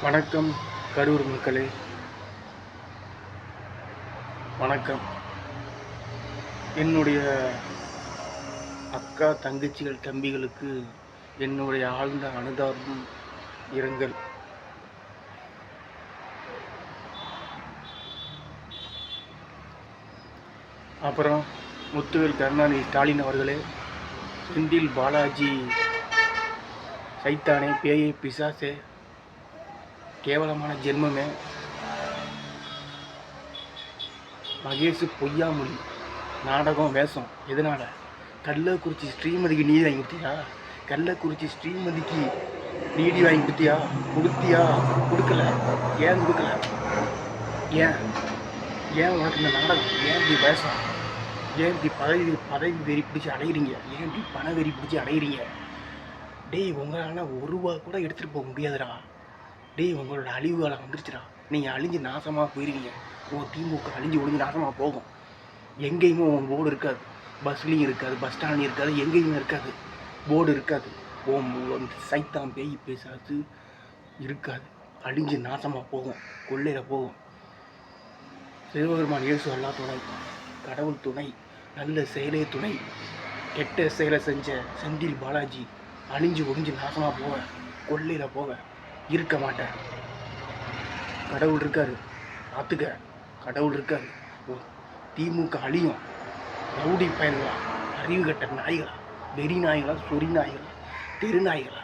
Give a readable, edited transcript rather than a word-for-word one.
வணக்கம் கரூர் மக்களே, வணக்கம். என்னுடைய அக்கா, தங்கச்சிகள், தம்பிகளுக்கு என்னுடைய ஆழ்ந்த அனுதாபம், இரங்கல். அப்புறம் முத்துவேல் கருணாநிதி ஸ்டாலின் அவர்களே, செந்தில் பாலாஜி சைத்தானே, பேயே, பிசாசே, கேவலமான ஜென்மமே, மகேஷ் பொய்யாமொழி, நாடகம், வேஷம். எதனால்? கள்ளக்குறிச்சி ஸ்ரீமதிக்கு நீதி வாங்கி கொடுத்தியா? கள்ளக்குறிச்சி ஸ்ரீமதிக்கு நீதி வாங்கி கொடுத்தியா? கொடுக்கல. ஏன் கொடுக்கல? ஏன் உனக்கு இந்த நாடகம்? ஏன் இப்படி வேஷம்? ஏன் இப்படி பதவி வெறி பிடிச்சி அடையிறீங்க? ஏன் இப்படி பண வெறி பிடிச்சி அடையிறீங்க? டேய், உங்களால் ஒரு ரூபா கூட எடுத்துகிட்டு போக முடியாதுடா. டேய், உங்களோட அழிவு காலம் வந்துருச்சுடா. நீங்கள் அழிஞ்சு நாசமாக போயிருவீங்க. உங்கள் திமுக அழிஞ்சு ஒழிஞ்சு நாசமாக போகும். எங்கேயுமே உன் போர்டு இருக்காது. பஸ்லேயும் இருக்காது, பஸ் ஸ்டாண்ட்லையும் இருக்காது, எங்கேயுமே இருக்காது. போர்டு இருக்காது. சைத்தான், பேய், பேசாது இருக்காது. அழிஞ்சு நாசமாக போகும், கொள்ளையில் போகும். சிவபெருமான் இயேசு அல்லா துணை, கடவுள் துணை, நல்ல செயலே துணை. கெட்ட செயலை செஞ்ச செந்தில் பாலாஜி அழிஞ்சு ஒழிஞ்சு நாசமாக போக, கொள்ளையில் போக இருக்க மாட்டேன். கடவுள் இருக்காரு, பார்த்துக்க. கடவுள் இருக்காரு. திமுக அழியும். ரவுடி பயன்களா, அறிவு கட்ட நாய்களா, வெறி நாய்களா, சொறி நாய்களா, தெரு நாய்களா,